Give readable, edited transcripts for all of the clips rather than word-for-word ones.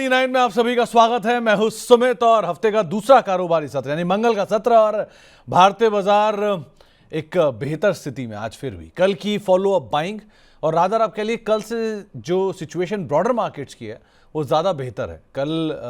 Money 9 में आप सभी का स्वागत है। मैं हूं सुमित और हफ्ते का दूसरा कारोबारी सत्र यानी मंगल का सत्र और भारतीय बाजार एक बेहतर स्थिति में आज फिर भी। कल की फॉलो अप बाइंग और रादर आप कह लिए कल से जो सिचुएशन ब्रॉडर मार्केट्स की है वो ज़्यादा बेहतर है। कल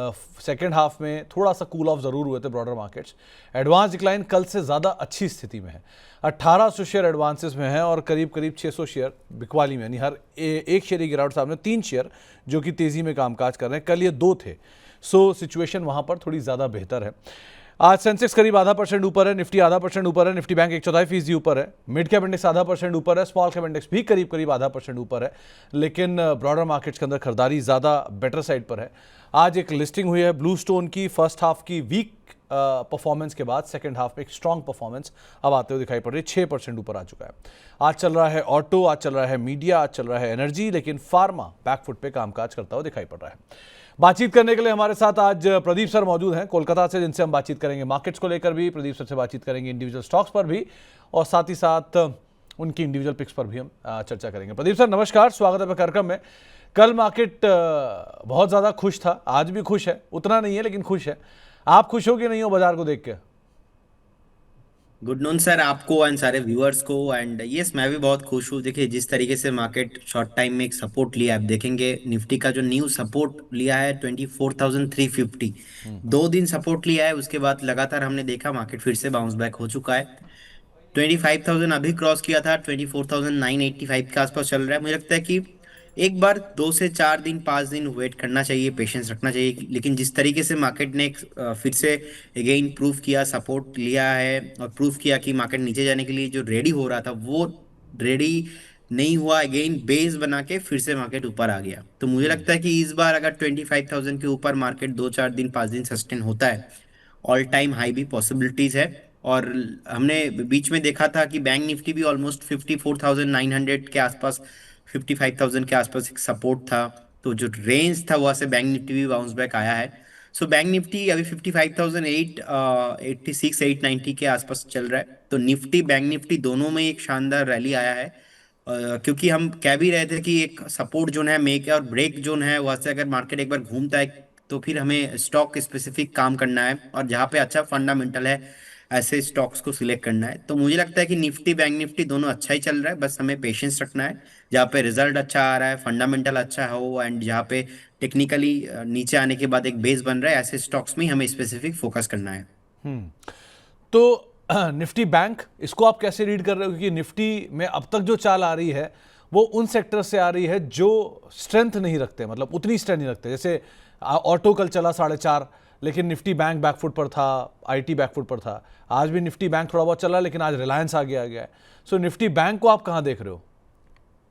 सेकेंड हाफ में थोड़ा सा कूल ऑफ ज़रूर हुए थे ब्रॉडर मार्केट्स। एडवांस डिक्लाइन कल से ज़्यादा अच्छी स्थिति में है। 1800 शेयर एडवांसेस में है और करीब करीब 600 शेयर बिकवाली में, यानी हर एक शेयर की गिरावट सामने 3 शेयर जो कि तेज़ी में कामकाज कर रहे हैं। कल ये 2 थे, सो सिचुएशन वहाँ पर थोड़ी ज़्यादा बेहतर है। आज सेंसेक्स करीब 0.5% ऊपर है, निफ्टी 0.5% ऊपर है, निफ्टी बैंक 1/4% ऊपर है, मिड कैप इंडेक्स 0.5% ऊपर है, स्मॉल कैप इंडेक्स भी करीब 0.5% ऊपर है। लेकिन ब्रॉडर मार्केट्स के अंदर खरीदारी ज़्यादा बेटर साइड पर है। आज एक लिस्टिंग हुई है ब्लू स्टोन की। फर्स्ट हाफ की वीक परफॉर्मेंस के बाद सेकंड हाफ में एक स्ट्रॉन्ग परफॉर्मेंस अब आते हुए दिखाई पड़ रही है। 6% ऊपर आ चुका है। आज चल रहा है ऑटो, आज चल रहा है मीडिया, आज चल रहा है एनर्जी, लेकिन फार्मा बैकफुट पे कामकाज करता हुआ दिखाई पड़ रहा है। बातचीत करने के लिए हमारे साथ आज प्रदीप सर मौजूद हैं कोलकाता से, जिनसे हम बातचीत करेंगे मार्केट्स को लेकर भी, प्रदीप सर से बातचीत करेंगे इंडिविजुअल स्टॉक्स पर भी और साथ ही साथ उनकी इंडिविजुअल पिक्स पर भी हम चर्चा करेंगे। प्रदीप सर नमस्कार, स्वागत है कार्यक्रम में। कल मार्केट बहुत ज़्यादा खुश था, आज भी खुश है, उतना नहीं है लेकिन खुश है। आप खुश हो कि नहीं हो बाजार को देख के? गुड नून सर, आपको एंड सारे व्यूअर्स को। एंड यस, मैं भी बहुत खुश हूँ। देखिए, जिस तरीके से मार्केट शॉर्ट टाइम में एक सपोर्ट लिया, आप देखेंगे निफ्टी का जो न्यू सपोर्ट लिया है 24,350, 2 दिन सपोर्ट लिया है। उसके बाद लगातार हमने देखा मार्केट फिर से बाउंस बैक हो चुका है। 25,000 अभी क्रॉस किया था, 24,985 के आसपास चल रहा है। मुझे लगता है कि एक बार 2 से 4 दिन 5 दिन वेट करना चाहिए, पेशेंस रखना चाहिए। लेकिन जिस तरीके से मार्केट ने फिर से अगेन प्रूव किया, सपोर्ट लिया है और प्रूव किया कि मार्केट नीचे जाने के लिए जो रेडी हो रहा था वो रेडी नहीं हुआ, अगेन बेस बना के फिर से मार्केट ऊपर आ गया। तो मुझे लगता है कि इस बार अगर 25,000 के ऊपर मार्केट 2-4 दिन 5 दिन सस्टेन होता है, ऑल टाइम हाई भी पॉसिबिलिटीज है। और हमने बीच में देखा था कि बैंक निफ्टी भी ऑलमोस्ट 54,900 के आसपास, 55,000 के आसपास एक सपोर्ट था। तो जो रेंज था वहां से बैंक निफ्टी भी बाउंस बैक आया है। सो बैंक निफ्टी अभी 55,886 890 के आसपास चल रहा है। तो निफ्टी बैंक निफ्टी दोनों में एक शानदार रैली आया है। क्योंकि हम कह भी रहे थे कि एक सपोर्ट जोन है, मेक और ब्रेक जोन है, वहां से अगर मार्केट एक बार घूमता है तो फिर हमें स्टॉक स्पेसिफिक काम करना है और जहाँ पे अच्छा फंडामेंटल है ऐसे स्टॉक्स को सिलेक्ट करना है। तो मुझे लगता है कि निफ्टी बैंक निफ्टी दोनों अच्छा ही चल रहा है, बस हमें पेशेंस रखना है। जहाँ पे रिजल्ट अच्छा आ रहा है, फंडामेंटल अच्छा हो एंड जहाँ पे टेक्निकली नीचे आने के बाद एक बेस बन रहा है, ऐसे स्टॉक्स में ही हमें स्पेसिफिक फोकस करना है। तो निफ्टी बैंक, इसको आप कैसे रीड कर रहे हो? क्योंकि निफ्टी में अब तक जो चाल आ रही है वो उन सेक्टर से आ रही है जो स्ट्रेंथ नहीं रखते, मतलब उतनी स्ट्रेंथ नहीं रखते। जैसे ऑटो कल चला 4.5, लेकिन निफ्टी बैंक बैकफुट पर था, आईटी बैकफुट पर था। आज भी निफ्टी बैंक थोड़ा बहुत चला, लेकिन आज रिलायंस आ गया है। सो निफ्टी बैंक को आप कहाँ देख रहे हो?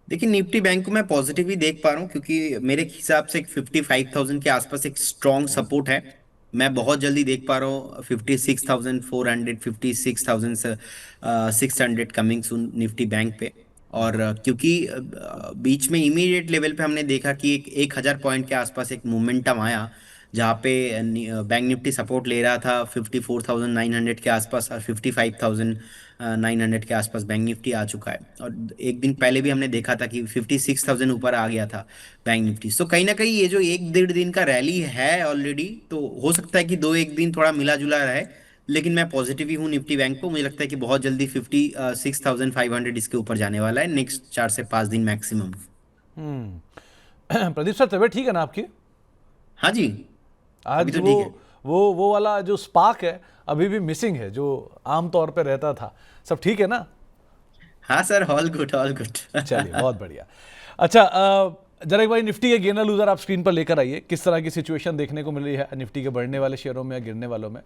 देखिए, निफ्टी बैंक को मैं पॉजिटिव ही देख पा रहा हूँ क्योंकि मेरे हिसाब से 55,000 के आसपास एक स्ट्रॉन्ग सपोर्ट है। मैं बहुत जल्दी देख पा रहा हूँ 56,400, 56,600 कमिंग सून निफ्टी बैंक पे। और क्योंकि बीच में इमीडिएट लेवल पे हमने देखा कि एक 1,000 पॉइंट के आसपास एक मोमेंटम आया, जहाँ पे बैंक निफ्टी सपोर्ट ले रहा था 54,900 के आसपास और 55,900 के आसपास बैंक निफ्टी आ चुका है। और एक दिन पहले भी हमने देखा था कि 56,000 ऊपर आ गया था बैंक निफ्टी। सो कहीं ना कहीं ये जो 1-1.5 दिन का रैली है ऑलरेडी, तो हो सकता है कि 2-1 दिन थोड़ा मिला जुला रहे। लेकिन मैं पॉजिटिव ही हूँ निफ्टी बैंक को। मुझे लगता है कि बहुत जल्दी 56,500 इसके ऊपर जाने वाला है नेक्स्ट 4 से 5 दिन मैक्सिमम। प्रदीप सर, तबीयत ठीक है ना आपकी? हाँ जी, अभी आज तो वो ठीक है। वो वाला जो स्पार्क है अभी भी मिसिंग है जो आमतौर पे रहता था। सब ठीक है ना? हाँ sir, all good all good. चलिए, बहुत बढ़िया। अच्छा, जरा एक बार निफ्टी के गेनर लूजर आप स्क्रीन पर लेकर आइए। किस तरह की सिचुएशन देखने को मिल रही है निफ्टी के बढ़ने वाले शेयरों में या गिरने वालों में?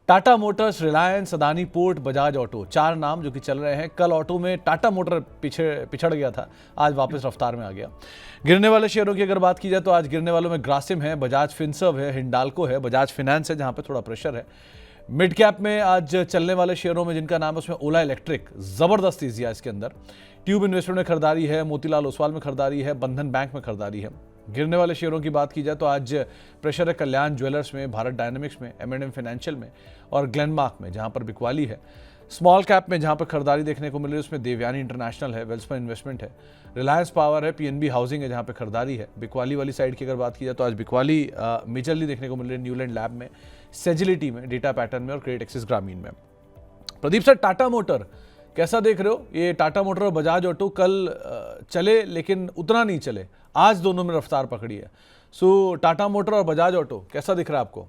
Tata Motors, Reliance, Adani port, Bajaj auto, 4 नाम जो कि चल रहे हैं। कल ऑटो में टाटा मोटर पिछड़ गया था, आज वापस रफ्तार में आ गया। गिरने वाले शेयरों की अगर बात की जाए तो आज गिरने वालों में ग्रासिम है, बजाज फिनसर्व है, हिंडाल्को है, बजाज फिनेंस है जहां पे थोड़ा प्रेशर है। मिड कैप में आज चलने वाले शेयरों में जिनका नाम है उसमें ओला इलेक्ट्रिक, जबरदस्त तेजी इसके अंदर। ट्यूब इन्वेस्टमेंट में खरीदारी है, मोतीलाल ओसवाल में खरीदारी है, बंधन बैंक में खरीदारी है। गिरने वाले शेयरों की बात की जाए तो आज प्रेशर है कल्याण ज्वेलर्स में, भारत डायनेमिक्स में, M&M फाइनेंशियल में और ग्लेनमार्क में जहां पर बिकवाली है। स्मॉल कैप में जहां पर खरीदारी देखने को मिल रही है उसमें देवयानी इंटरनेशनल है, वेल्सपन इन्वेस्टमेंट है, रिलायंस पावर है, पीएनबी हाउसिंग है जहां पे खरीदारी है। बिकवाली वाली साइड की अगर बात की जाए तो आज बिकवाली मेजरली देखने को मिल रही है न्यूलैंड लैब में, सेजिलिटी में, डेटा पैटर्न में और क्रेडिट एक्सिस ग्रामीण में। प्रदीप सर, टाटा मोटर कैसा देख रहे हो? ये टाटा मोटर और बजाज ऑटो कल चले लेकिन उतना नहीं चले, आज दोनों में रफ्तार पकड़ी है। सो टाटा मोटर और बजाज ऑटो कैसा दिख रहा है आपको?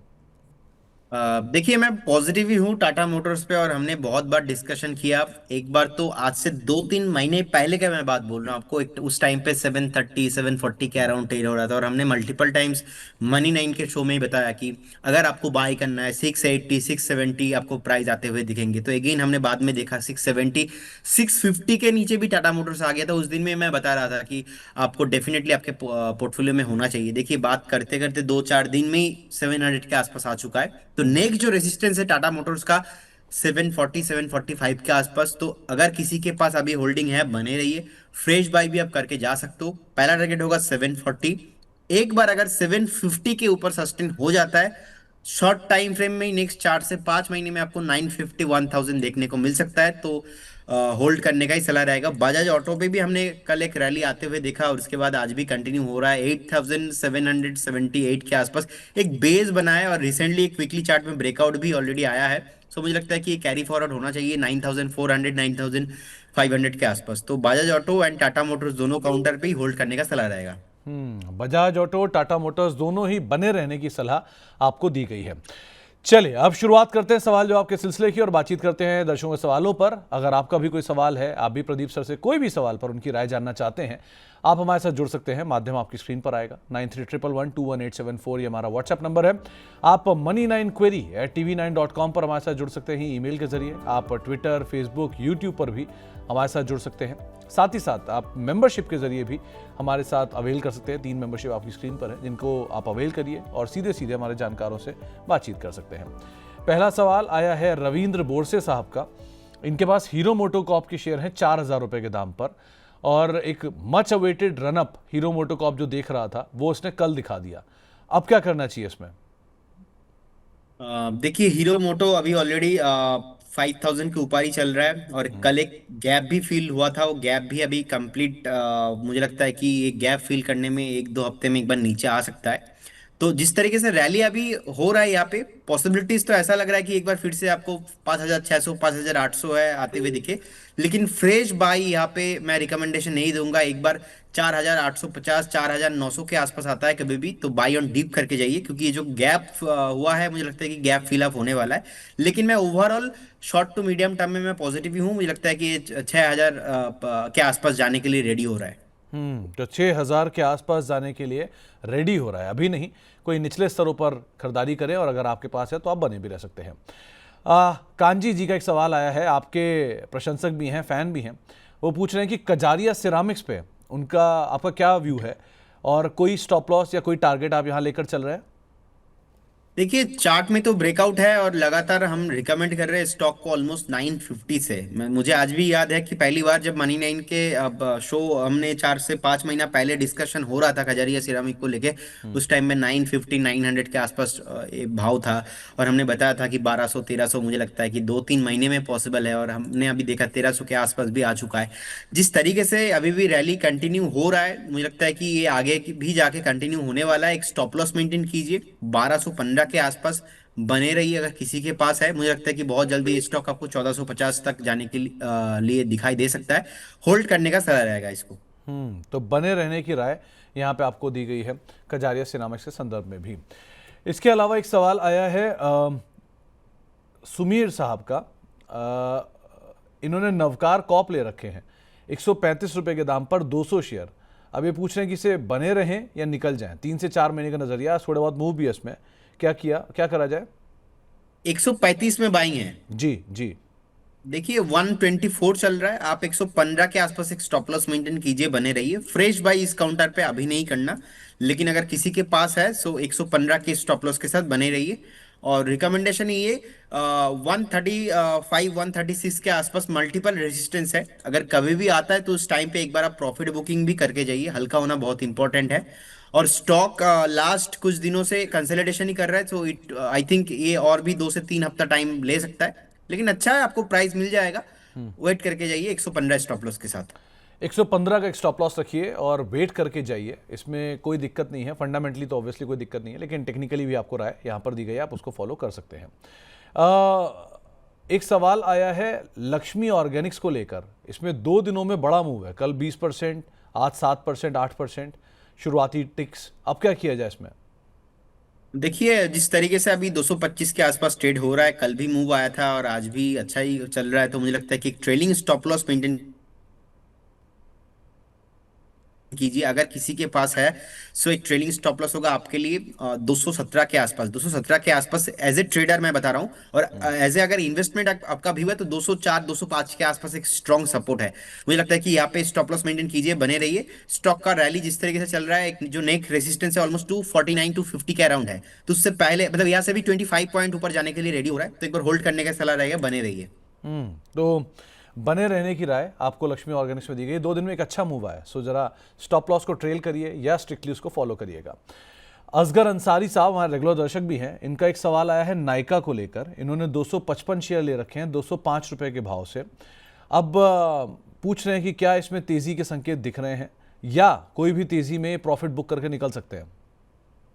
देखिए, मैं पॉजिटिव ही हूँ टाटा मोटर्स पे, और हमने बहुत बार डिस्कशन किया। एक बार तो आज से 2-3 महीने पहले का मैं बात बोल रहा हूँ आपको, एक उस टाइम पे 730-740 के अराउंड ट्रेड हो रहा था, और हमने मल्टीपल टाइम्स मनी नाइन के शो में ही बताया कि अगर आपको बाय करना है 680-670 आपको प्राइस आते हुए दिखेंगे। तो अगेन हमने बाद में देखा 670-650 के नीचे भी टाटा मोटर्स आ गया था। उस दिन में मैं बता रहा था कि आपको डेफिनेटली आपके पोर्टफोलियो में होना चाहिए। देखिए, बात करते करते 2-4 दिन में ही 700 के आसपास आ चुका है। तो नेक्स्ट जो रेजिस्टेंस है टाटा मोटर्स का 740-745 के आसपास। तो अगर किसी के पास अभी होल्डिंग है, बने रहिए, फ्रेश बाय भी आप करके जा सकते हो। पहला टारगेट होगा 740। एक बार अगर 750 के ऊपर सस्टेन हो जाता है, शॉर्ट टाइम फ्रेम में नेक्स्ट 4 से 5 महीने में आपको 950-1000 देखने को मिल सकता है। तो होल्ड करने का ही सलाह रहेगा। बजाज ऑटो पे भी हमने कल एक रैली आते हुए देखा, और उसके बाद आज भी कंटिन्यू हो रहा है 8778 के आसपास एक बेस बना है, और रिसेंटली एक वीकली चार्ट में ब्रेकआउट भी ऑलरेडी आया है। सो मुझे लगता है कि ये कैरी फॉरवर्ड होना चाहिए 9400 9500 के आसपास। तो Bajaj auto and Tata Motors दोनों काउंटर पे ही होल्ड करने का सलाह रहेगा। बजाज ऑटो, टाटा मोटर्स दोनों ही बने रहने की सलाह आपको दी गई है। चलिए अब शुरुआत करते हैं सवाल जवाब के सिलसिले की और बातचीत करते हैं दर्शकों के सवालों पर। अगर आपका भी कोई सवाल है, आप भी प्रदीप सर से कोई भी सवाल पर उनकी राय जानना चाहते हैं, आप हमारे साथ जुड़ सकते हैं। माध्यम आपकी स्क्रीन पर आएगा, 9311121874 ये हमारा व्हाट्सएप नंबर है। आप money9query@tv9.com पर हमारे साथ जुड़ सकते हैं ईमेल के जरिए। आप ट्विटर, फेसबुक, यूट्यूब पर भी हमारे साथ जुड़ सकते हैं। साथ ही साथ आप मेंबरशिप के जरिए भी हमारे साथ अवेल कर सकते हैं। 3 मेंबरशिप आपकी स्क्रीन पर है जिनको आप अवेल करिए और सीधे सीधे हमारे जानकारों से बातचीत कर सकते हैं। पहला सवाल आया है रविंद्र बोरसे साहब का। इनके पास हीरो मोटोकॉर्प के शेयर हैं 4000 रुपए के दाम पर, और एक much awaited run up hero MotoCorp जो देख रहा था वो उसने कल दिखा दिया। अब क्या करना चाहिए इसमें? देखिए, हीरो मोटो अभी ऑलरेडी 5000 के ऊपर ही चल रहा है, और कल एक गैप भी फील हुआ था। वो गैप भी अभी कंप्लीट, मुझे लगता है कि ये गैप फील करने में 1-2 हफ्ते में एक बार नीचे आ सकता है। तो जिस तरीके से रैली अभी हो रहा है यहाँ पे, पॉसिबिलिटीज तो ऐसा लग रहा है कि एक बार फिर से आपको 5600 5800 है आते हुए दिखे। लेकिन फ्रेश बाई यहाँ पे मैं रिकमेंडेशन नहीं दूंगा। एक बार 4850 4900 के आसपास आता है कभी भी, तो बाई ऑन डीप करके जाइए, क्योंकि ये जो गैप हुआ है, मुझे लगता है कि गैप फिल अप होने वाला है। लेकिन मैं overall short to medium term में मैं पॉजिटिव ही हूँ। मुझे लगता है कि ये 6000 के आसपास जाने के लिए रेडी हो रहा है। तो 6000 के आसपास जाने के लिए रेडी हो रहा है, अभी नहीं। कोई निचले स्तरों पर खरीदारी करें, और अगर आपके पास है तो आप बने भी रह सकते हैं। कांजी जी का एक सवाल आया है, आपके प्रशंसक भी हैं, फैन भी हैं। वो पूछ रहे हैं कि कजारिया सिरामिक्स पे उनका आपका क्या व्यू है, और कोई स्टॉप लॉस या कोई टारगेट आप यहाँ लेकर चल रहे हैं? देखिए, चार्ट में तो ब्रेकआउट है, और लगातार हम रिकमेंड कर रहे हैं स्टॉक को ऑलमोस्ट 950 से। मुझे आज भी याद है कि पहली बार जब मनी नाइन के अब शो हमने 4 से 5 महीना पहले डिस्कशन हो रहा था खजारिया सिरामिक को लेके, उस टाइम में 950 900 के आसपास एक भाव था, और हमने बताया था कि 1200 1300 मुझे लगता है कि 2-3 महीने में पॉसिबल है, और हमने अभी देखा 1300 के आसपास भी आ चुका है। जिस तरीके से अभी भी रैली कंटिन्यू हो रहा है, मुझे लगता है कि ये आगे भी जाके कंटिन्यू होने वाला है। एक स्टॉप लॉस मेंटेन कीजिए 1215 के आसपास, बने रहिए अगर किसी के पास है। मुझे लगता है कि बहुत जल्दी ये स्टॉक आपको 1450 तक जाने के लिए दिखाई दे सकता है। होल्ड करने का सलाह रहेगा इसको। तो बने रहने की राय यहाँ पे आपको दी गई है कजारिया सिरामिक्स के संदर्भ में भी। इसके अलावा एक सवाल आया है सुमीर साहब का। इन्होंने नवकार कॉप ले रखे हैं 135 रुपए के दाम पर 200 शेयर। अब ये पूछ रहे हैं कि इसे बने रहें या निकल जाएं। 3 से 4 महीने का नजरिया, थोड़ा बहुत मूव भी है इसमें। क्या करा जाए? 135 में बाइंग है। जी जी। देखिए, 124 चल रहा है। आप 115 के आसपास एक स्टॉप लॉस मेंटेन कीजिए, बने रहिए। फ्रेश बाई इस काउंटर पे अभी नहीं करना, लेकिन अगर किसी के पास है सो 115 के स्टॉप लॉस के साथ बने रहिए। और रिकमेंडेशन ये 135 136 के आसपास मल्टीपल रेजिस्टेंस है। अगर कभी भी आता है तो उस टाइम पे एक बार आप प्रॉफिट बुकिंग भी करके जाइए। हल्का होना बहुत इंपॉर्टेंट है। और स्टॉक लास्ट कुछ दिनों से कंसोलिडेशन ही कर रहा है, सो इट आई थिंक ये और भी 2 से 3 हफ्ता टाइम ले सकता है। लेकिन अच्छा है, आपको प्राइस मिल जाएगा। वेट करके जाइए 115 स्टॉप लॉस के साथ। 115 का एक स्टॉप लॉस रखिए और वेट करके जाइए, इसमें कोई दिक्कत नहीं है। फंडामेंटली तो ऑब्वियसली कोई दिक्कत नहीं है, लेकिन टेक्निकली भी आपको राय यहाँ पर दी गई है, आप उसको फॉलो कर सकते हैं। एक सवाल आया है लक्ष्मी ऑर्गेनिक्स को लेकर। इसमें 2 दिनों में बड़ा मूव है, कल 20%, आज 7%, 8% शुरुआती टिक्स। अब क्या किया जाए इसमें? देखिए जिस तरीके से अभी 225 के आसपास ट्रेड हो रहा है, कल भी मूव आया था और आज भी अच्छा ही चल रहा है, तो मुझे लगता है कि ट्रेलिंग स्टॉप लॉस मेंटेन कीजिए अगर किसी के पास है। सो एक ट्रेलिंग स्टॉप लॉस होगा आपके लिए 217 के आसपास, 217 के आसपास एज ए ट्रेडर मैं बता रहा हूँ। और एज ए अगर इन्वेस्टमेंट आपका व्यू है तो 204 205 के आसपास एक स्ट्रॉन्ग सपोर्ट है। मुझे लगता है कि यहाँ पे स्टॉप लॉस मेंटेन कीजिए, बने रहिए। स्टॉक का रैली जिस तरीके से चल रहा है, एक जो नेक रेसिस्टेंस है ऑलमोस्ट 249 250 के अराउंड है, तो उससे पहले मतलब यहाँ से भी 25 पॉइंट ऊपर जाने के लिए रेडी हो रहा है, तो एक बार होल्ड करने का सलाह रहेगा, बने रहिए। तो बने रहने की राय आपको लक्ष्मी ऑर्गेनिक्स में दी गई। 2 दिन में एक अच्छा मूव आया, सो जरा स्टॉप लॉस को ट्रेल करिए या स्ट्रिक्टली उसको फॉलो करिएगा। असगर अंसारी साहब हमारे रेगुलर दर्शक भी हैं, इनका एक सवाल आया है नायका को लेकर। इन्होंने 255 शेयर ले रखे हैं 205 रुपए के भाव से। अब पूछ रहे हैं कि क्या इसमें तेजी के संकेत दिख रहे हैं या कोई भी तेजी में प्रॉफिट बुक करके निकल सकते हैं?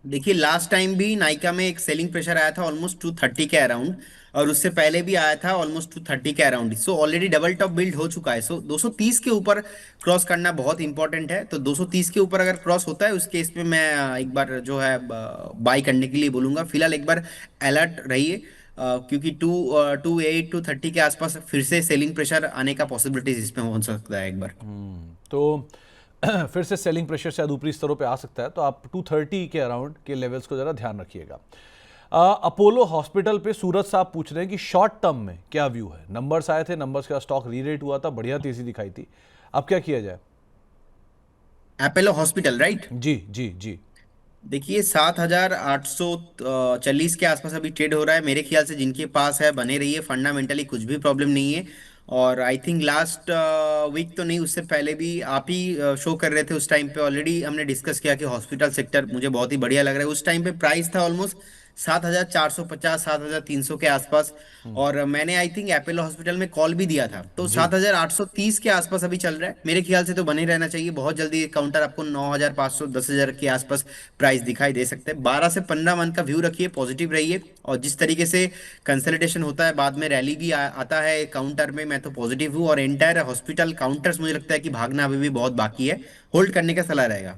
देखिए लास्ट टाइम भी नाइका में एक सेलिंग प्रेशर आया था ऑलमोस्ट 230 के अराउंड, और उससे पहले भी आया था ऑलमोस्ट 230 के around. So already double top build हो चुका है। सो 230 के ऊपर क्रॉस करना बहुत इंपॉर्टेंट है। तो 230 के ऊपर अगर क्रॉस होता है, उस केस में मैं एक बार जो है बाई करने के लिए बोलूंगा। फिलहाल एक बार अलर्ट रहिए, क्योंकि 228 230 के आसपास फिर से सेलिंग प्रेशर आने का पॉसिबिलिटीज इसमें हो सकता है एक बार। तो फिर से सेलिंग प्रेशर शायद ऊपरी स्तरों पे आ सकता है, तो आप 230 के अराउंड के लेवल्स को ज़रा ध्यान रखिएगा। अपोलो हॉस्पिटल पे सूरज साहब पूछ रहे हैं कि शॉर्ट टर्म में क्या व्यू है। नंबर्स आए थे, नंबर्स का स्टॉक री रेट हुआ था, बढ़िया तेजी दिखाई थी। अब क्या किया जाए? Apollo hospital, right? जी जी जी। देखिए 7,840 के आसपास अभी ट्रेड हो रहा है। मेरे ख्याल से जिनके पास है बने रहिए, फंडामेंटली कुछ भी प्रॉब्लम नहीं है। और आई थिंक लास्ट वीक तो नहीं, उससे पहले भी आप ही शो कर रहे थे। उस टाइम पे ऑलरेडी हमने डिस्कस किया कि हॉस्पिटल सेक्टर मुझे बहुत ही बढ़िया लग रहा है। उस टाइम पे प्राइस था ऑलमोस्ट 7,450 7,300 के आसपास। और मैंने आई थिंक एपोलो हॉस्पिटल में कॉल भी दिया था, तो जी 7,830 के आसपास अभी चल रहा है। मेरे ख्याल से तो बने रहना चाहिए। बहुत जल्दी काउंटर आपको 9,500 10,000 के आसपास प्राइस दिखाई दे सकते हैं। 12 से 15 मंथ का व्यू रखिए, पॉजिटिव रहिए। और जिस तरीके से कंसल्टेशन होता है, बाद में रैली भी आता है काउंटर में, मैं तो पॉजिटिव हूँ। और एंटायर हॉस्पिटल काउंटर्स मुझे लगता है कि भागना अभी भी बहुत बाकी है, होल्ड करने का सलाह रहेगा।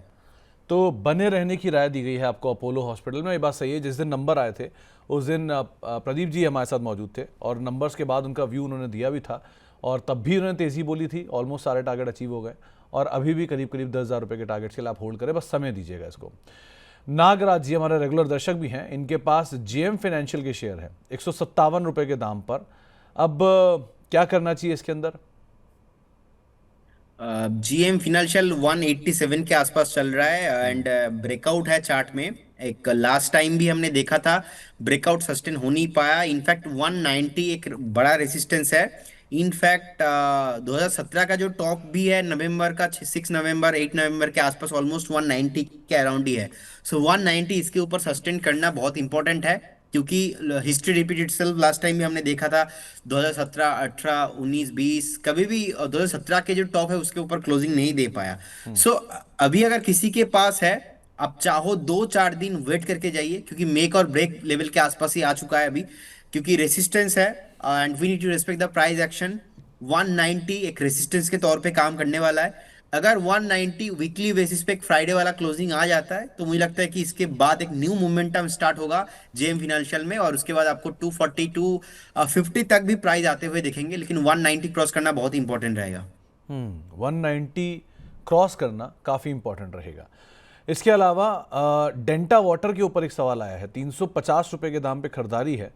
तो बने रहने की राय दी गई है आपको अपोलो हॉस्पिटल में। ये बात सही है, जिस दिन नंबर आए थे उस दिन प्रदीप जी हमारे साथ मौजूद थे और नंबर्स के बाद उनका व्यू उन्होंने दिया भी था, और तब भी उन्होंने तेज़ी बोली थी। ऑलमोस्ट सारे टारगेट अचीव हो गए और अभी भी करीब करीब 10,000 रुपये के टारगेट्स के लिए आप होल्ड करें, बस समय दीजिएगा इसको। नागराज जी हमारे रेगुलर दर्शक भी हैं, इनके पास जेएम फाइनेंशियल के शेयर हैं 157 रुपये के दाम पर। अब क्या करना चाहिए इसके अंदर? जीएम फिनेंशियल 187 के आसपास चल रहा है एंड ब्रेकआउट है चार्ट में। एक लास्ट टाइम भी हमने देखा था, ब्रेकआउट सस्टेन हो नहीं पाया। इनफैक्ट 190 एक बड़ा रेसिस्टेंस है। इनफैक्ट 2017 का जो टॉप भी है नवंबर का, 6 नवंबर 8 नवंबर के आसपास ऑलमोस्ट 190 के अराउंड ही है। सो 190 इसके ऊपर सस्टेन करना बहुत इंपॉर्टेंट है, क्योंकि history repeat itself. Last time भी हमने देखा था 2017 18 19 20, कभी भी 2017 के जो टॉप है उसके ऊपर क्लोजिंग नहीं दे पाया। सो अभी अगर किसी के पास है, आप चाहो 2 4 दिन वेट करके जाइए, क्योंकि मेक और ब्रेक लेवल के आसपास ही आ चुका है अभी। क्योंकि रेसिस्टेंस है and we need to respect the price action. 190 एक रेसिस्टेंस के तौर पे काम करने वाला है। अगर 190 वीकली बेसिस पे एक फ्राइडे वाला क्लोजिंग आ जाता है, तो मुझे लगता है कि इसके बाद एक न्यू मोमेंटम स्टार्ट होगा जेएम फिनेंशियल में, और उसके बाद आपको 240 250 तक भी प्राइस आते हुए दिखेंगे। लेकिन 190 क्रॉस करना बहुत इंपॉर्टेंट रहेगा। 190 क्रॉस करना काफ़ी इंपॉर्टेंट रहेगा। इसके अलावा डेंटा वाटर के ऊपर एक सवाल आया है, 350 रुपये के दाम पे खरीदारी है,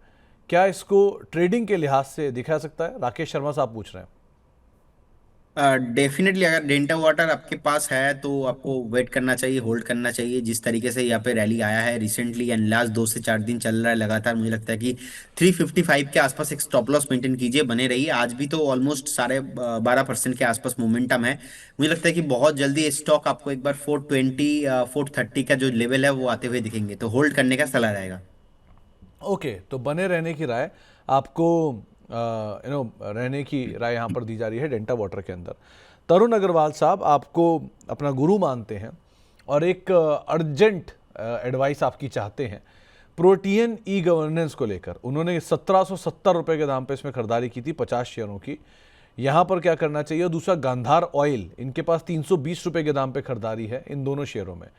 क्या इसको ट्रेडिंग के लिहाज से दिखा सकता है? राकेश शर्मा साहब पूछ रहे हैं। डेफिनेटली अगर डेंटा वाटर आपके पास है तो आपको वेट करना चाहिए, होल्ड करना चाहिए। जिस तरीके से यहाँ पे रैली आया है रिसेंटली एंड लास्ट 2 से 4 दिन चल रहा है लगातार, मुझे लगता है कि 355 के आसपास एक स्टॉप लॉस मेंटेन कीजिए, बने रहिए। आज भी तो ऑलमोस्ट साढ़े 12% के आसपास मोमेंटम है। मुझे लगता है कि बहुत जल्दी ये स्टॉक आपको एक बार 420 430 का जो लेवल है वो आते हुए दिखेंगे, तो होल्ड करने का सलाह रहेगा। ओके, तो बने रहने की राय आपको रहने की राय यहाँ पर दी जा रही है डेंटा वाटर के अंदर। तरुण अग्रवाल साहब, आपको अपना गुरु मानते हैं और एक अर्जेंट एडवाइस आपकी चाहते हैं प्रोटियन ई गवर्नेंस को लेकर। उन्होंने 1770 रुपये के दाम पे इसमें खरीदारी की थी 50 शेयरों की। यहाँ पर क्या करना चाहिए? और दूसरा गांधार ऑयल, इनके पास 320 रुपये के दाम पे खरीदारी है इन दोनों शेयरों में।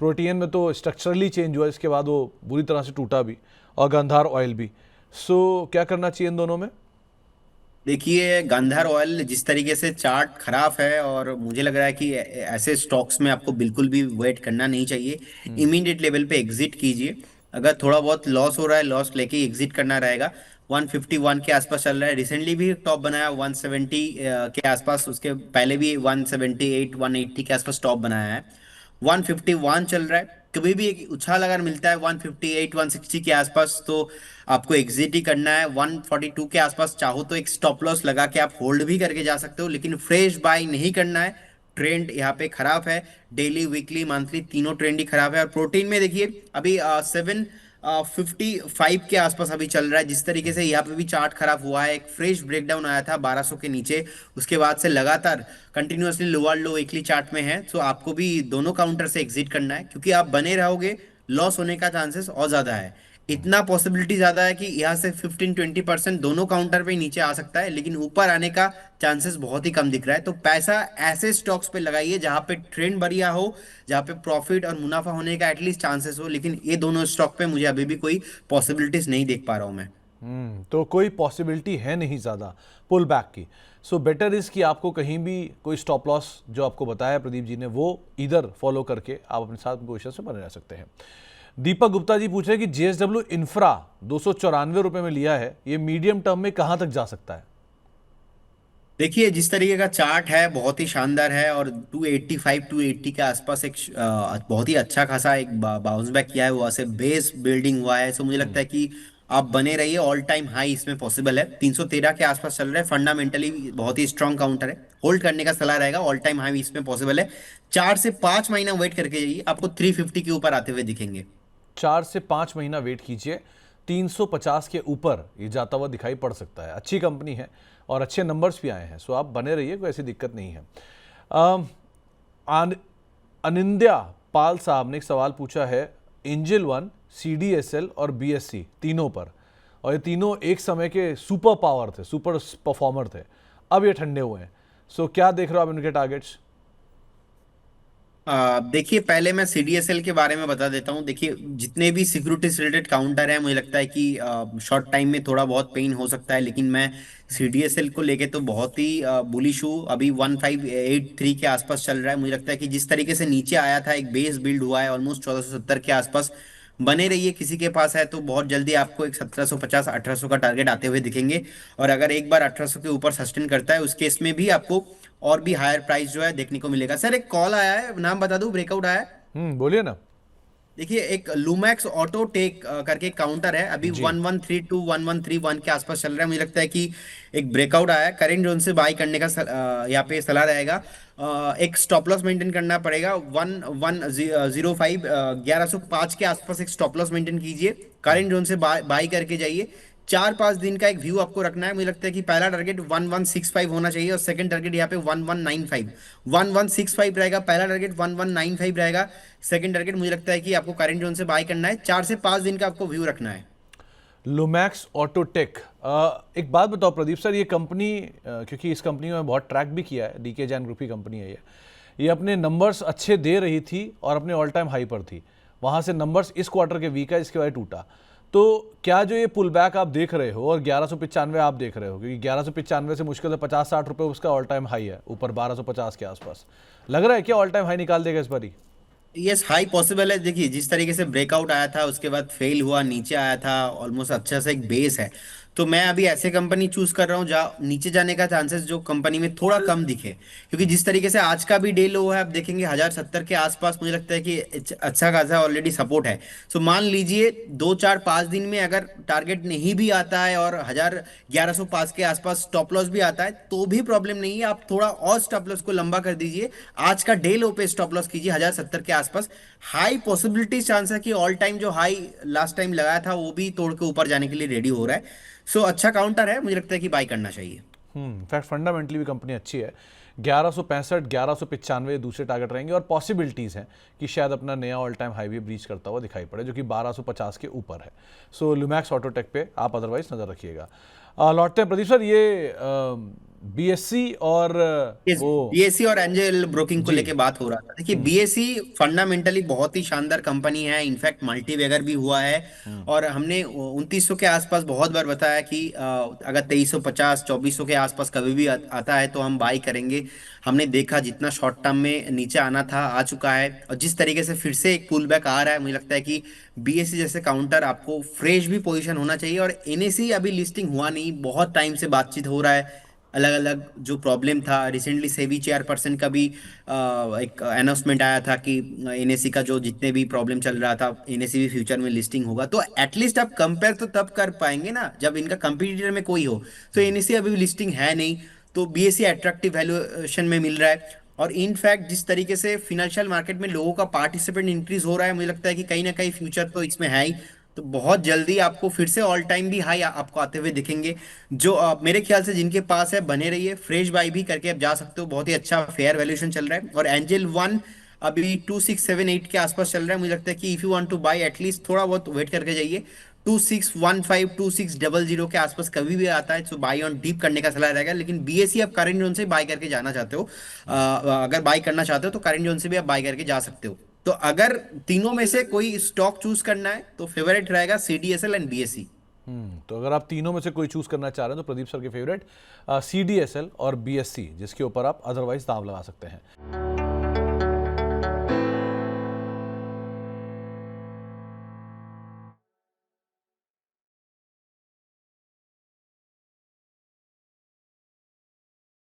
प्रोटियन में तो स्ट्रक्चरली चेंज हुआ, इसके बाद वो बुरी तरह से टूटा भी, और गांधार ऑयल भी। सो क्या करना चाहिए इन दोनों में? देखिए, गांधार ऑयल जिस तरीके से चार्ट खराब है, और मुझे लग रहा है कि ऐसे स्टॉक्स में आपको बिल्कुल भी वेट करना नहीं चाहिए। इमीडिएट लेवल पे एग्जिट कीजिए। अगर थोड़ा बहुत लॉस हो रहा है, लॉस लेके एग्जिट करना रहेगा। 151 के आसपास चल रहा है, रिसेंटली भी टॉप बनाया 170 के आसपास, उसके पहले भी 178 180 के आसपास टॉप बनाया है। 151 चल रहा है। कभी भी एक उछाल अगर मिलता है 158 160 के आसपास, तो आपको एग्जिट ही करना है। 142 के आसपास चाहो तो एक स्टॉप लॉस लगा के आप होल्ड भी करके जा सकते हो, लेकिन फ्रेश बाय नहीं करना है। ट्रेंड यहाँ पे खराब है, डेली वीकली मंथली तीनों ट्रेंड ही खराब है। और प्रोटीन में देखिए, अभी 755 के आसपास अभी चल रहा है। जिस तरीके से यहाँ पे भी चार्ट खराब हुआ है, एक फ्रेश ब्रेकडाउन आया था 1200 के नीचे, उसके बाद से लगातार कंटिन्यूअसली लोअर लो वीकली चार्ट में है। तो आपको भी दोनों काउंटर से एग्जिट करना है, क्योंकि आप बने रहोगे लॉस होने का चांसेस और ज्यादा है। इतना पॉसिबिलिटी ज्यादा है कि यहाँ से 15-20% दोनों काउंटर पे नीचे आ सकता है, लेकिन ऊपर आने का चांसेस बहुत ही कम दिख रहा है। तो पैसा ऐसे स्टॉक्स पे लगाइए जहां पे ट्रेंड बढ़िया हो, जहां पे प्रॉफिट और मुनाफा होने का एटलीस्ट चांसेस हो। लेकिन ये दोनों स्टॉक पे मुझे अभी भी कोई पॉसिबिलिटीज नहीं देख पा रहा हूं मैं। तो कोई पॉसिबिलिटी है नहीं ज़्यादा पुल बैक की। सो बेटर इज़ कि आपको कहीं भी कोई स्टॉप लॉस जो आपको बताया प्रदीप जी ने, वो इधर फॉलो करके आप अपने साथ पोजीशन से बने रह सकते हैं। दीपक गुप्ता जी पूछ रहे हैं कि जेएसडब्ल्यू इंफ्रा 294 रुपये में लिया है, ये मीडियम टर्म में कहाँ तक जा सकता है? देखिए, जिस तरीके का चार्ट है बहुत ही शानदार है, और 285 280 के आसपास एक बहुत ही अच्छा खासा एक बाउंस बैक किया है, वहां से बेस बिल्डिंग हुआ है। सो मुझे लगता है कि आप बने रहिए। ऑल टाइम हाई इसमें पॉसिबल है, 313 के आसपास चल रहा है। फंडामेंटली बहुत ही स्ट्रांग काउंटर है, होल्ड करने का सलाह रहेगा। ऑल टाइम हाई इसमें पॉसिबल है। 4 से 5 महीना वेट करके जाइए, आपको 350 के ऊपर आते हुए दिखेंगे। 4 से 5 महीना वेट कीजिए, 350 के ऊपर ये जाता हुआ दिखाई पड़ सकता है। अच्छी कंपनी है और अच्छे नंबर्स भी आए हैं, सो आप बने रहिए, कोई ऐसी दिक्कत नहीं है। अनिंद्या पाल साहब ने एक सवाल पूछा है एंजल वन, सीडीएसएल और बीएससी तीनों पर, और ये तीनों एक समय के सुपर पावर थे, सुपर परफॉर्मर थे, अब ये ठंडे हुए हैं। सो क्या देख रहे हो आप इनके टारगेट्स? देखिए, पहले मैं सीडीएसएल के बारे में बता देता हूँ। देखिए, जितने भी सिक्योरिटीज रिलेटेड काउंटर है, मुझे लगता है कि शॉर्ट टाइम में थोड़ा बहुत पेन हो सकता है, लेकिन मैं सीडीएसएल को लेके तो बहुत ही बुलिश हूँ। अभी 1583 के आसपास चल रहा है। मुझे लगता है कि जिस तरीके से नीचे आया था, एक बेस बिल्ड हुआ है ऑलमोस्ट 1470 के आसपास। बने रहिए, किसी के पास है तो बहुत जल्दी आपको एक 1750 1800 का टारगेट आते हुए दिखेंगे। और अगर एक बार 1800 के ऊपर सस्टेन करता है, उस केस में भी आपको और भी हायर प्राइस जो है देखने को मिलेगा। सर, एक कॉल आया है, नाम बता दूं, ब्रेकआउट आया है। बोलिए ना। देखिए, एक लूमैक्स ऑटो टेक करके काउंटर है, अभी जी। 1132 1131 के आसपास चल रहा है। मुझे लगता है कि एक ब्रेकआउट आया है, करेंट जोन से बाई करने का यहाँ पे सलाह रहेगा। एक स्टॉप लॉस मेंटेन करना पड़ेगा 1105 1105 के आसपास एक स्टॉप लॉस मेंटेन कीजिए। करेंट जोन से बाई करके जाइए। 4-5 दिन का एक व्यू आपको रखना है। मुझे लगता है कि पहला टारगेट 1165 होना चाहिए, और सेकंड टारगेट यहाँ पे 1195 1165 रहेगा। पहला टारगेट 1195 रहेगा। सेकंड टारगेट मुझे लगता है कि आपको करंट जोन से बाय करना है। 4 से 5 दिन का आपको व्यू रखना है। लुमैक्स ऑटोटेक, एक बात बताओ प्रदीप सर, ये कंपनी क्योंकि इस कंपनी में बहुत ट्रैक भी किया है, डीके जैन ग्रुप की कंपनी है ये अपने नंबर्स अच्छे दे रही थी और अपने ऑल टाइम हाई पर थी, वहाँ से नंबर्स इस क्वार्टर के वीक है, इसके बाद टूटा। तो क्या जो ये पुल बैक आप देख रहे हो और 1195 आप देख रहे हो, क्योंकि 1195 से मुश्किल से 50-60 रुपये उसका ऑल टाइम हाई है, ऊपर 1250 के आसपास, लग रहा है क्या ऑल टाइम हाई निकाल देगा इस बार ही? यस, हाई पॉसिबल है। देखिए, जिस तरीके से ब्रेकआउट आया था, उसके बाद फेल हुआ, नीचे आया था, ऑलमोस्ट अच्छा सा एक बेस है। तो मैं अभी ऐसे कंपनी चूज कर रहा हूँ जहाँ नीचे जाने का चांसेस जो कंपनी में थोड़ा कम दिखे, क्योंकि जिस तरीके से आज का भी डे लो है, आप देखेंगे 1070 के आसपास। मुझे लगता है कि अच्छा खासा ऑलरेडी सपोर्ट है। सो मान लीजिए 2-4-5 दिन में अगर टारगेट नहीं भी आता है और 1105 के आसपास स्टॉप लॉस भी आता है, तो भी प्रॉब्लम नहीं है। आप थोड़ा और स्टॉप लॉस को लंबा कर दीजिए। आज का डे लो पे स्टॉप लॉस कीजिए 1070 के आसपास। हाई पॉसिबिलिटी चांस है कि ऑल टाइम जो हाई लास्ट टाइम लगाया था, वो भी तोड़ के ऊपर जाने के लिए रेडी हो रहा है। सो अच्छा काउंटर है, मुझे लगता है कि बाई करना चाहिए। इनफैक्ट फंडामेंटली भी कंपनी अच्छी है। 1165 1195 दूसरे टारगेट रहेंगे और पॉसिबिलिटीज़ हैं कि शायद अपना नया ऑल टाइम हाई भी ब्रीच करता हुआ दिखाई पड़े, जो कि 1250 के ऊपर है। सो लुमैक्स ऑटोटेक पे आप अदरवाइज नज़र रखिएगा। लौटते हैं प्रदीप सर, ये बीएससी और वो बीएससी और एंजल ब्रोकिंग को जी। लेके बात हो रहा था। देखिए बीएससी फंडामेंटली बहुत ही शानदार कंपनी है, इनफैक्ट मल्टी बैगर भी हुआ है। और हमने 2900 के आसपास बहुत बार बताया कि अगर 2350 2400 के आसपास कभी भी आता है तो हम बाई करेंगे। हमने देखा जितना शॉर्ट टर्म में नीचे आना था आ चुका है, और जिस तरीके से फिर से एक पुल बैक आ रहा है, मुझे लगता है कि बीएससी जैसे काउंटर आपको फ्रेश भी पोजीशन होना चाहिए। और एनएससी अभी लिस्टिंग हुआ नहीं, बहुत टाइम से बातचीत हो रहा है, अलग अलग जो प्रॉब्लम था। रिसेंटली सेबी चेयरपर्सन का भी एक अनाउंसमेंट आया था कि एनएससी का जो जितने भी प्रॉब्लम चल रहा था, एनएससी भी फ्यूचर में लिस्टिंग होगा। तो एटलीस्ट आप कंपेयर तो तब कर पाएंगे ना जब इनका कंपटीटर में कोई हो। तो एनएससी अभी लिस्टिंग है नहीं, तो बीएससी अट्रैक्टिव वैल्यूएशन में मिल रहा है। और इनफैक्ट जिस तरीके से फिनेंशियल मार्केट में लोगों का पार्टिसिपेंट इंक्रीज हो रहा है, मुझे लगता है कि कहीं ना कहीं फ्यूचर तो इसमें है ही। तो बहुत जल्दी आपको फिर से ऑल टाइम भी हाई आपको आते हुए दिखेंगे। जो मेरे ख्याल से जिनके पास है बने रहिए, फ्रेश बाई भी करके आप जा सकते हो, बहुत ही अच्छा फेयर वैल्यूएशन चल रहा है। और एंजल वन अभी 2678 के आसपास चल रहा है। मुझे लगता है कि if you want two by at least थोड़ा बहुत वेट करके जाइए। 2615 2600 के आसपास कभी भी आता है तो बाई ऑन डीप करने का सलाह रहेगा। लेकिन बीएससी आप करेंट जोन से बाई करके जाना चाहते हो, अगर बाई करना चाहते हो तो करेंट जोन से भी आप बाई करके जा सकते हो। तो अगर तीनों में से कोई स्टॉक चूज करना है तो फेवरेट रहेगा सीडीएसएल एंड बीएससी। तो अगर आप तीनों में से कोई चूज करना चाह रहे हैं तो प्रदीप सर के फेवरेट CDSL और BSC, जिसके ऊपर आप अदरवाइज दांव लगा सकते हैं।